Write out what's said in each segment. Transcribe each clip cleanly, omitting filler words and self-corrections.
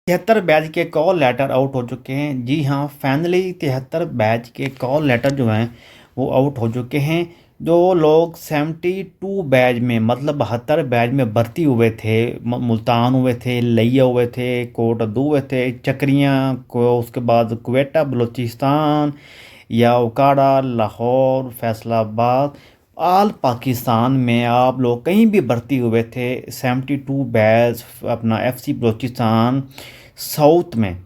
73 batch के call letter out हो चुके हैं। जी हाँ, फाइनली 73 बैच के कॉल लेटर जो हैं वो आउट हो चुके हैं। जो लोग 72 बैच में मतलब 72 बैच में भर्ती हुए थे, मुल्तान हुए थे, लिया हुए थे, कोट अद्दू हुए थे, चक्रियाँ को, उसके बाद क्वेटा बलूचिस्तान या उकाड़ा, लाहौर, फैसलाबाद, आल पाकिस्तान में आप लोग कहीं भी भर्ती हुए थे 72 बैच अपना एफसी बलूचिस्तान साउथ में,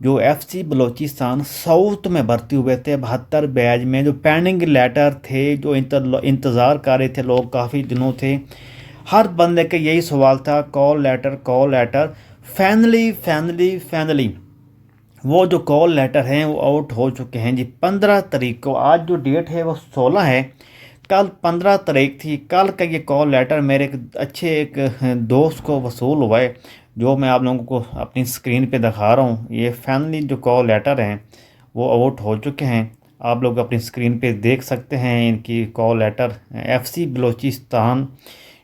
जो एफसी बलूचिस्तान साउथ में भर्ती हुए थे 72 बैच में, जो पेंडिंग लेटर थे, जो इंतज़ार कर रहे थे लोग काफ़ी दिनों थे, हर बंदे का यही सवाल था call letter call letter. Finally वो जो कॉल लेटर हैं वो आउट हो चुके हैं जी 15 तारीख को। आज जो डेट है वो 16 है, कल 15 तारीख थी। कल का ये कॉल लेटर मेरे एक दोस्त को वसूल हुआ है, जो मैं आप लोगों को अपनी स्क्रीन पे दिखा रहा हूँ। ये फाइनली जो कॉल लेटर हैं वो आउट हो चुके हैं, आप लोग अपनी स्क्रीन पे देख सकते हैं इनकी कॉल लेटर। एफसी बलूचिस्तान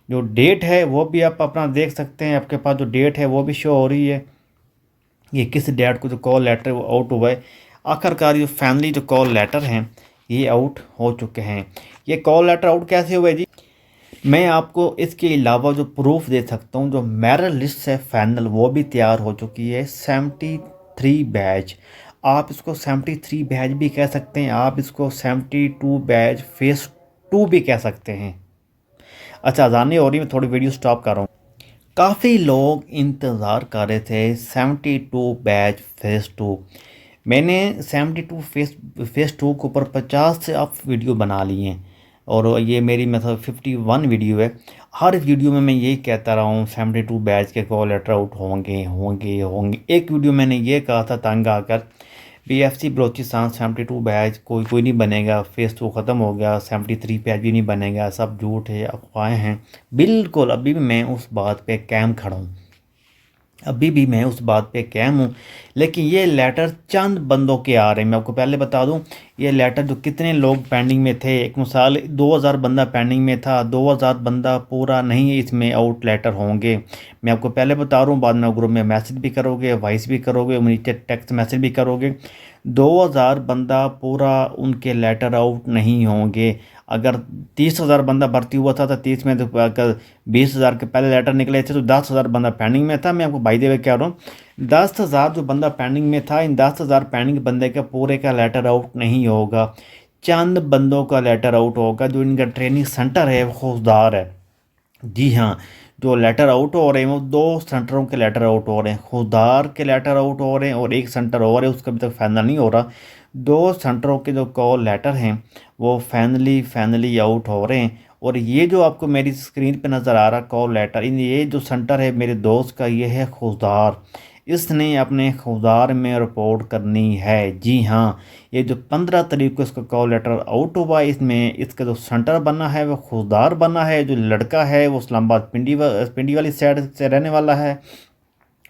जो डेट है वो भी आप अपना देख सकते हैं, आपके पास जो डेट है वो भी शो हो रही है, ये किस डेट को जो कॉल लेटर वो आउट हुआ है। आखिरकार ये फैमिली जो कॉल लेटर हैं ये आउट हो चुके हैं। ये कॉल लेटर आउट कैसे हुए जी, मैं आपको इसके अलावा जो प्रूफ दे सकता हूँ, जो मेरिट लिस्ट है फाइनल वो भी तैयार हो चुकी है। 73 बैच, आप इसको 73 बैच भी कह सकते हैं, आप इसको 72 बैच फेस 2 भी कह सकते हैं। अच्छा, अजानें हो रही, मैं थोड़ी वीडियो स्टॉप कर रहा हूँ। काफ़ी लोग इंतज़ार कर रहे थे 72 बैच फेज़ 2। मैंने 72 फेज़ 2 के ऊपर 50 से अब वीडियो बना लिए हैं, और ये मेरी मतलब 51 वीडियो है। हर वीडियो में मैं यही कहता रहा हूँ 72 बैच के कॉल लेटर आउट होंगे होंगे होंगे। एक वीडियो मैंने ये कहा था तंग आकर, बीएफसी बलोचिस्तान 72 बैच कोई नहीं बनेगा, फेज़ 2 ख़त्म हो गया, 73 बैच भी नहीं बनेगा, सब झूठ है, अफवाहें हैं। बिल्कुल अभी भी मैं उस बात पे कायम खड़ा हूँ, अभी भी मैं उस बात पे कायम हूँ। लेकिन ये लेटर चंद बंदों के आ रहे हैं। मैं आपको पहले बता दूँ, ये लेटर जो कितने लोग पेंडिंग में थे, एक मिसाल 2000 बंदा पेंडिंग में था, 2000 बंदा पूरा नहीं इसमें आउट लेटर होंगे। मैं आपको पहले बता रहा हूँ, बाद में ग्रुप में मैसेज भी करोगे, वॉइस भी करोगे, नीचे टेक्स्ट मैसेज भी करोगे, 2000 बंदा पूरा उनके लेटर आउट नहीं होंगे। अगर 30,000 बंदा भर्ती हुआ था तो 30 में तो अगर 20,000 के पहले लेटर निकले थे तो 10,000 बंदा पेंडिंग में था। मैं आपको बाई द वे कह रहा हूँ, 10,000 जो बंदा पेंडिंग में था, इन 10,000 पेंडिंग बंदे का पूरे का लेटर आउट नहीं होगा, चंद बंदों का लेटर आउट होगा। जो इनका ट्रेनिंग सेंटर है वो खुशदार है। जी हाँ, जो लेटर आउट हो रहे हैं वो 2 सेंटरों के लेटर आउट हो रहे हैं, खुदार के लेटर आउट हो रहे हैं, और एक सेंटर और है उसका अभी तक फाइनल नहीं हो रहा। 2 सेंटरों के जो कॉल लेटर हैं वो फाइनली आउट हो रहे हैं। और ये जो आपको मेरी स्क्रीन पे नज़र आ रहा कॉल लेटर, इन ये जो सेंटर है मेरे दोस्त का, ये है खुदार, इसने अपने खुदार में रिपोर्ट करनी है। जी हाँ, ये जो 15 तारीख को इसका कॉल लेटर आउट हुआ, इसमें इसका जो सेंटर बना है वो खुदार बना है। जो लड़का है वो इस्लामाबाद पिंडी वाली साइड से रहने वाला है,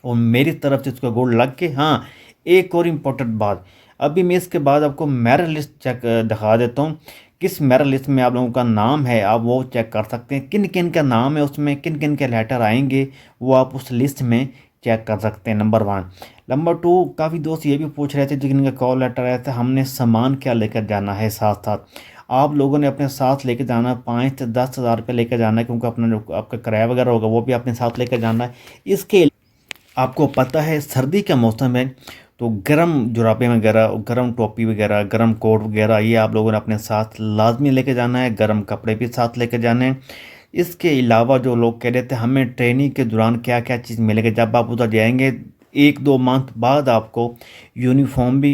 और मेरी तरफ से इसको गोल्ड लग के। हाँ, एक और इम्पोर्टेंट बात, अभी मैं इसके बाद आपको मेरिट लिस्ट चेक दिखा देता हूँ, किस मेरिट लिस्ट में आप लोगों का नाम है, आप वो चेक कर सकते हैं। किन किन का नाम है उसमें, किन किन के लेटर आएंगे, वो आप उस लिस्ट में चेक कर सकते हैं। नंबर 1। नंबर 2, काफ़ी दोस्त ये भी पूछ रहे थे जिनका कॉल लेटर आया था, हमने सामान क्या लेकर जाना है साथ साथ। आप लोगों ने अपने साथ लेकर जाना है 5 से 10 हज़ार रुपये लेकर जाना है, क्योंकि अपना जो आपका किराया वगैरह होगा वो भी अपने साथ लेकर जाना है। इसके आपको पता है सर्दी का मौसम है, तो गर्म जुराबें वगैरह, गर्म टोपी वगैरह, गर्म कोट वगैरह ये आप लोगों ने अपने साथ लाजमी लेके जाना है, गर्म कपड़े भी साथ लेके जाने हैं। इसके अलावा जो लोग कह रहे थे हमें ट्रेनिंग के दौरान क्या क्या चीज़ मिलेगी, जब आप उधर जाएंगे 1-2 मंथ बाद आपको यूनिफॉर्म भी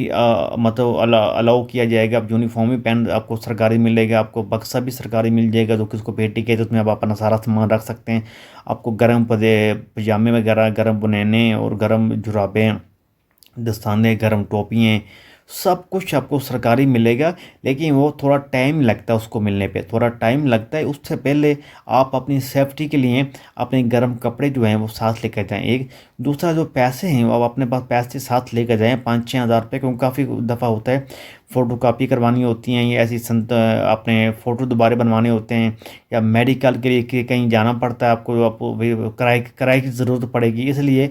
मतलब अलाउ किया जाएगा। आप यूनिफॉर्म भी पहन, आपको सरकारी मिलेगा, आपको बक्सा भी सरकारी मिल जाएगा जो किसको पेटी के, उसमें आप अपना सारा सामान रख सकते हैं। आपको गर्म पजामे वगैरह, गर्म बुनैने और गर्म जुराबें, दस्ताने, गर्म टोपियाँ, सब कुछ आपको सरकारी मिलेगा। लेकिन वो थोड़ा टाइम लगता है, उसको मिलने पे थोड़ा टाइम लगता है। उससे पहले आप अपनी सेफ्टी के लिए अपने गर्म कपड़े जो हैं वो साथ लेकर जाएं। एक दूसरा, जो पैसे हैं वो आप अपने पास पैसे साथ लेकर जाएं, 5-6 हज़ार रुपये, क्योंकि काफ़ी दफ़ा होता है फ़ोटो कापी करवानी होती हैं, या ऐसी अपने फ़ोटो दोबारा बनवाने होते हैं, या मेडिकल के लिए कहीं जाना पड़ता है आपको, किराए की ज़रूरत पड़ेगी। इसलिए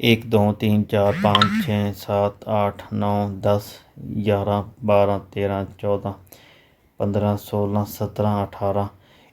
1 2 3 4 5 6 7 8 9 10 11 12 13 14 15 16 17 18،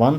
1